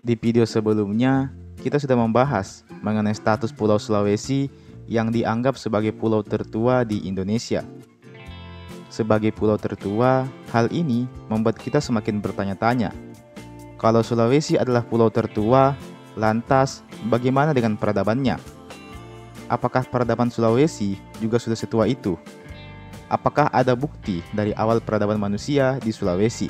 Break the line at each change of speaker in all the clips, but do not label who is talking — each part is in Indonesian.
Di video sebelumnya, kita sudah membahas mengenai status Pulau Sulawesi yang dianggap sebagai pulau tertua di Indonesia. Sebagai pulau tertua, hal ini membuat kita semakin bertanya-tanya. Kalau Sulawesi adalah pulau tertua, lantas bagaimana dengan peradabannya? Apakah peradaban Sulawesi juga sudah setua itu? Apakah ada bukti dari awal peradaban manusia di Sulawesi?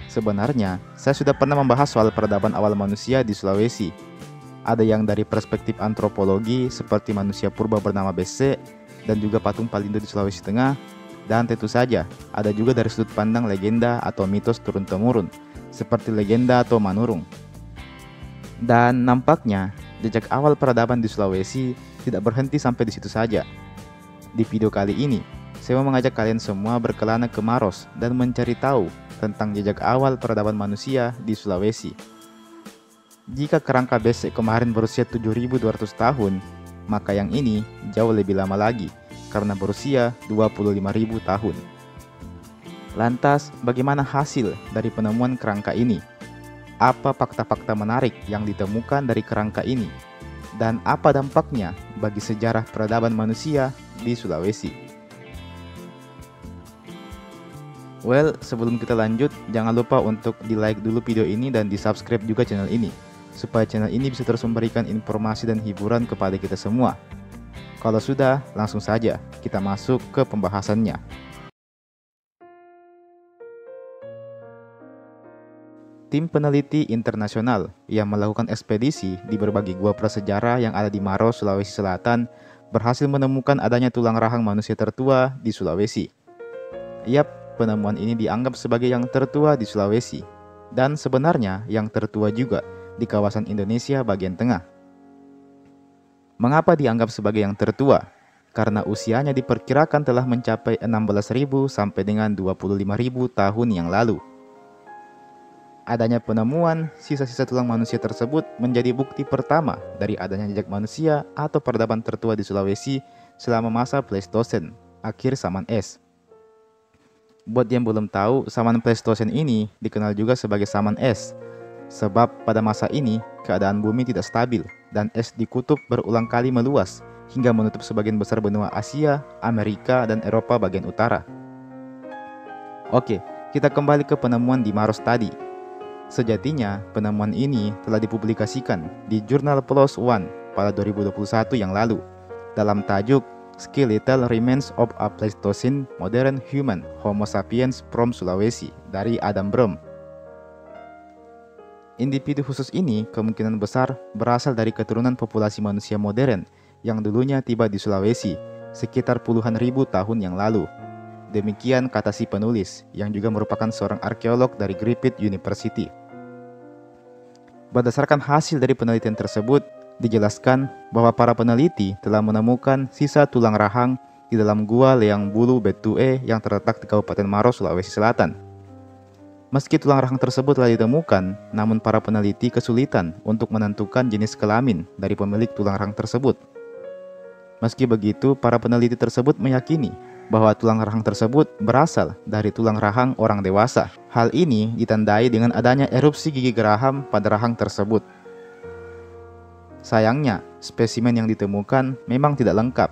Sebenarnya, saya sudah pernah membahas soal peradaban awal manusia di Sulawesi. Ada yang dari perspektif antropologi seperti manusia purba bernama Bese dan juga patung Palindo di Sulawesi Tengah. Dan tentu saja, ada juga dari sudut pandang legenda atau mitos turun-temurun, seperti legenda atau Manurung. Dan nampaknya, jejak awal peradaban di Sulawesi tidak berhenti sampai di situ saja. Di video kali ini, saya mau mengajak kalian semua berkelana ke Maros dan mencari tahu tentang jejak awal peradaban manusia di Sulawesi. Jika kerangka Besek kemarin berusia 7.200 tahun, maka yang ini jauh lebih lama lagi, karena berusia 25.000 tahun. Lantas, bagaimana hasil dari penemuan kerangka ini? Apa fakta-fakta menarik yang ditemukan dari kerangka ini? Dan apa dampaknya bagi sejarah peradaban manusia di Sulawesi? Well, sebelum kita lanjut, jangan lupa untuk di-like dulu video ini dan di-subscribe juga channel ini, supaya channel ini bisa terus memberikan informasi dan hiburan kepada kita semua. Kalau sudah, langsung saja kita masuk ke pembahasannya. Tim peneliti internasional yang melakukan ekspedisi di berbagai gua prasejarah yang ada di Maros, Sulawesi Selatan, berhasil menemukan adanya tulang rahang manusia tertua di Sulawesi. Yap, penemuan ini dianggap sebagai yang tertua di Sulawesi, dan sebenarnya yang tertua juga di kawasan Indonesia bagian tengah. Mengapa dianggap sebagai yang tertua? Karena usianya diperkirakan telah mencapai 16.000 sampai dengan 25.000 tahun yang lalu. Adanya penemuan sisa-sisa tulang manusia tersebut menjadi bukti pertama dari adanya jejak manusia atau peradaban tertua di Sulawesi selama masa Pleistosen, akhir zaman es. Buat yang belum tahu, zaman Pleistosen ini dikenal juga sebagai zaman es, sebab pada masa ini keadaan bumi tidak stabil dan es di kutub berulang kali meluas hingga menutup sebagian besar benua Asia, Amerika, dan Eropa bagian utara. Oke, kita kembali ke penemuan di Maros tadi. Sejatinya, penemuan ini telah dipublikasikan di jurnal PLOS ONE pada 2021 yang lalu dalam tajuk Skeletal Remains of a Pleistocene Modern Human Homo sapiens from Sulawesi dari Adam Brom. Individu khusus ini kemungkinan besar berasal dari keturunan populasi manusia modern yang dulunya tiba di Sulawesi sekitar puluhan ribu tahun yang lalu. Demikian kata si penulis, yang juga merupakan seorang arkeolog dari Griffith University. Berdasarkan hasil dari penelitian tersebut, dijelaskan bahwa para peneliti telah menemukan sisa tulang rahang di dalam gua Leang Bulu Betue yang terletak di Kabupaten Maros, Sulawesi Selatan. Meski tulang rahang tersebut telah ditemukan, namun para peneliti kesulitan untuk menentukan jenis kelamin dari pemilik tulang rahang tersebut. Meski begitu, para peneliti tersebut meyakini bahwa tulang rahang tersebut berasal dari tulang rahang orang dewasa. Hal ini ditandai dengan adanya erupsi gigi geraham pada rahang tersebut. Sayangnya, spesimen yang ditemukan memang tidak lengkap.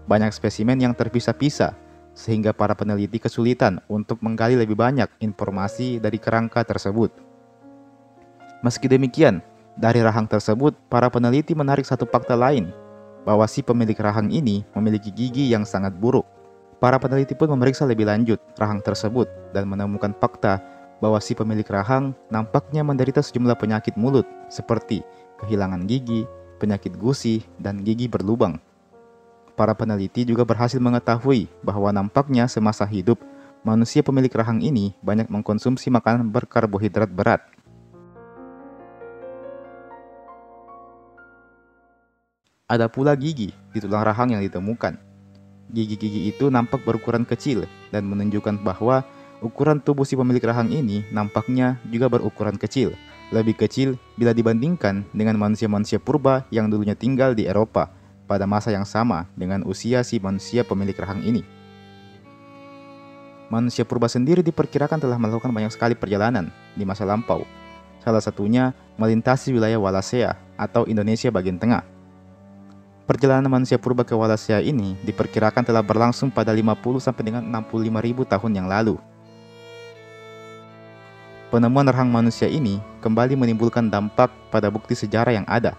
Banyak spesimen yang terpisah-pisah, sehingga para peneliti kesulitan untuk menggali lebih banyak informasi dari kerangka tersebut. Meski demikian, dari rahang tersebut, para peneliti menarik satu fakta lain, bahwa si pemilik rahang ini memiliki gigi yang sangat buruk. Para peneliti pun memeriksa lebih lanjut rahang tersebut dan menemukan fakta bahwa si pemilik rahang nampaknya menderita sejumlah penyakit mulut seperti kehilangan gigi, penyakit gusi, dan gigi berlubang. Para peneliti juga berhasil mengetahui bahwa nampaknya semasa hidup, manusia pemilik rahang ini banyak mengkonsumsi makanan berkarbohidrat berat. Ada pula gigi di tulang rahang yang ditemukan. Gigi-gigi itu nampak berukuran kecil dan menunjukkan bahwa ukuran tubuh si pemilik rahang ini nampaknya juga berukuran kecil. Lebih kecil bila dibandingkan dengan manusia-manusia purba yang dulunya tinggal di Eropa pada masa yang sama dengan usia si manusia pemilik rahang ini. Manusia purba sendiri diperkirakan telah melakukan banyak sekali perjalanan di masa lampau. salah satunya melintasi wilayah Wallacea atau Indonesia bagian tengah. Perjalanan manusia purba ke Wallacea ini diperkirakan telah berlangsung pada 50 sampai dengan 65.000 tahun yang lalu. Penemuan rahang manusia ini kembali menimbulkan dampak pada bukti sejarah yang ada.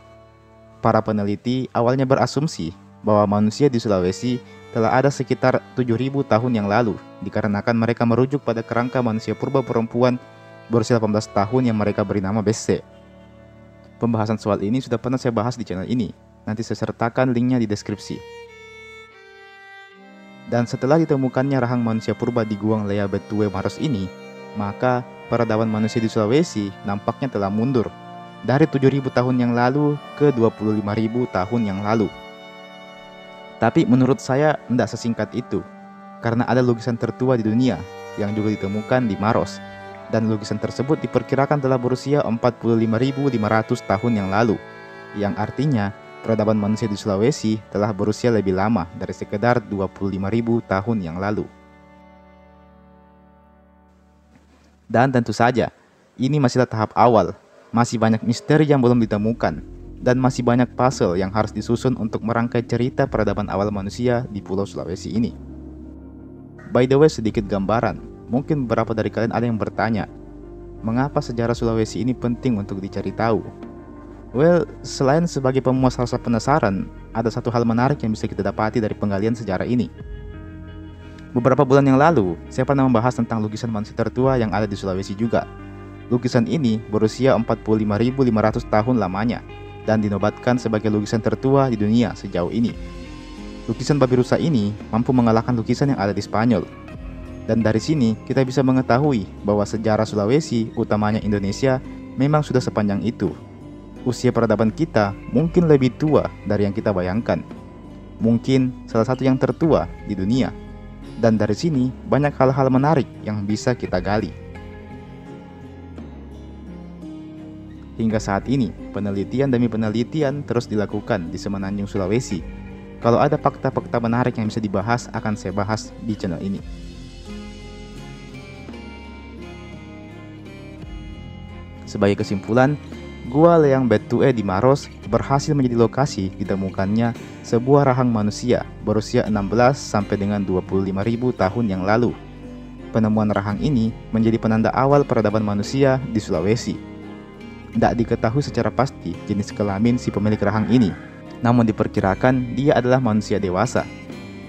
Para peneliti awalnya berasumsi bahwa manusia di Sulawesi telah ada sekitar 7.000 tahun yang lalu, dikarenakan mereka merujuk pada kerangka manusia purba perempuan berusia 18 tahun yang mereka beri nama Besse. Pembahasan soal ini sudah pernah saya bahas di channel ini, nanti saya sertakan linknya di deskripsi. Dan setelah ditemukannya rahang manusia purba di Guang Lea Betue Maros ini, maka peradaban manusia di Sulawesi nampaknya telah mundur dari 7.000 tahun yang lalu ke 25.000 tahun yang lalu. Tapi menurut saya tidak sesingkat itu, karena ada lukisan tertua di dunia yang juga ditemukan di Maros, dan lukisan tersebut diperkirakan telah berusia 45.500 tahun yang lalu, yang artinya peradaban manusia di Sulawesi telah berusia lebih lama dari sekedar 25.000 tahun yang lalu. Dan tentu saja, ini masihlah tahap awal, masih banyak misteri yang belum ditemukan, dan masih banyak puzzle yang harus disusun untuk merangkai cerita peradaban awal manusia di Pulau Sulawesi ini. By the way, sedikit gambaran, mungkin beberapa dari kalian ada yang bertanya, mengapa sejarah Sulawesi ini penting untuk dicari tahu? Well, selain sebagai pemuas rasa penasaran, ada satu hal menarik yang bisa kita dapati dari penggalian sejarah ini. Beberapa bulan yang lalu, saya pernah membahas tentang lukisan manusia tertua yang ada di Sulawesi juga. Lukisan ini berusia 45.500 tahun lamanya dan dinobatkan sebagai lukisan tertua di dunia sejauh ini. Lukisan babi rusa ini mampu mengalahkan lukisan yang ada di Spanyol. Dan dari sini kita bisa mengetahui bahwa sejarah Sulawesi, utamanya Indonesia, memang sudah sepanjang itu. Usia peradaban kita mungkin lebih tua dari yang kita bayangkan. Mungkin salah satu yang tertua di dunia. Dan dari sini banyak hal-hal menarik yang bisa kita gali. Hingga saat ini, penelitian demi penelitian terus dilakukan di Semenanjung Sulawesi. Kalau ada fakta-fakta menarik yang bisa dibahas, akan saya bahas di channel ini. Sebagai kesimpulan, Gua Leang Betue di Maros berhasil menjadi lokasi ditemukannya sebuah rahang manusia berusia 16 sampai dengan 25.000 tahun yang lalu. Penemuan rahang ini menjadi penanda awal peradaban manusia di Sulawesi. Tidak diketahui secara pasti jenis kelamin si pemilik rahang ini, namun diperkirakan dia adalah manusia dewasa.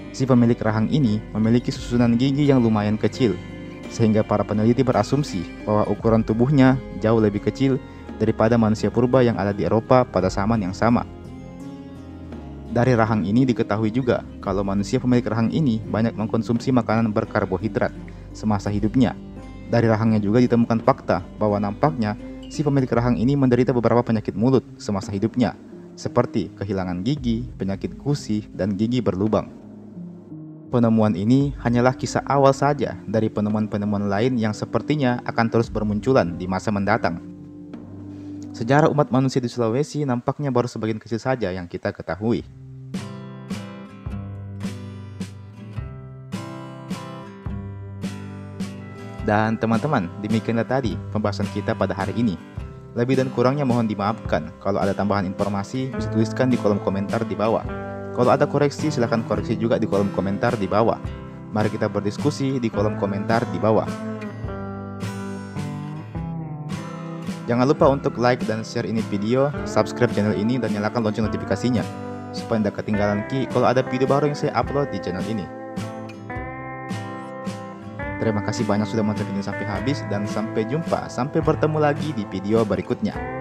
Si pemilik rahang ini memiliki susunan gigi yang lumayan kecil, sehingga para peneliti berasumsi bahwa ukuran tubuhnya jauh lebih kecil daripada manusia purba yang ada di Eropa pada zaman yang sama. Dari rahang ini diketahui juga kalau manusia pemilik rahang ini banyak mengkonsumsi makanan berkarbohidrat semasa hidupnya. Dari rahangnya juga ditemukan fakta bahwa nampaknya si pemilik rahang ini menderita beberapa penyakit mulut semasa hidupnya, seperti kehilangan gigi, penyakit gusi, dan gigi berlubang. Penemuan ini hanyalah kisah awal saja dari penemuan-penemuan lain yang sepertinya akan terus bermunculan di masa mendatang. Sejarah umat manusia di Sulawesi nampaknya baru sebagian kecil saja yang kita ketahui. Dan teman-teman, demikianlah tadi pembahasan kita pada hari ini. Lebih dan kurangnya mohon dimaafkan. Kalau ada tambahan informasi, bisa tuliskan di kolom komentar di bawah. Kalau ada koreksi, silahkan koreksi juga di kolom komentar di bawah. Mari kita berdiskusi di kolom komentar di bawah. Jangan lupa untuk like dan share ini video, subscribe channel ini, dan nyalakan lonceng notifikasinya, supaya tidak ketinggalan kalau ada video baru yang saya upload di channel ini. Terima kasih banyak sudah menonton video sampai habis, dan sampai jumpa, sampai bertemu lagi di video berikutnya.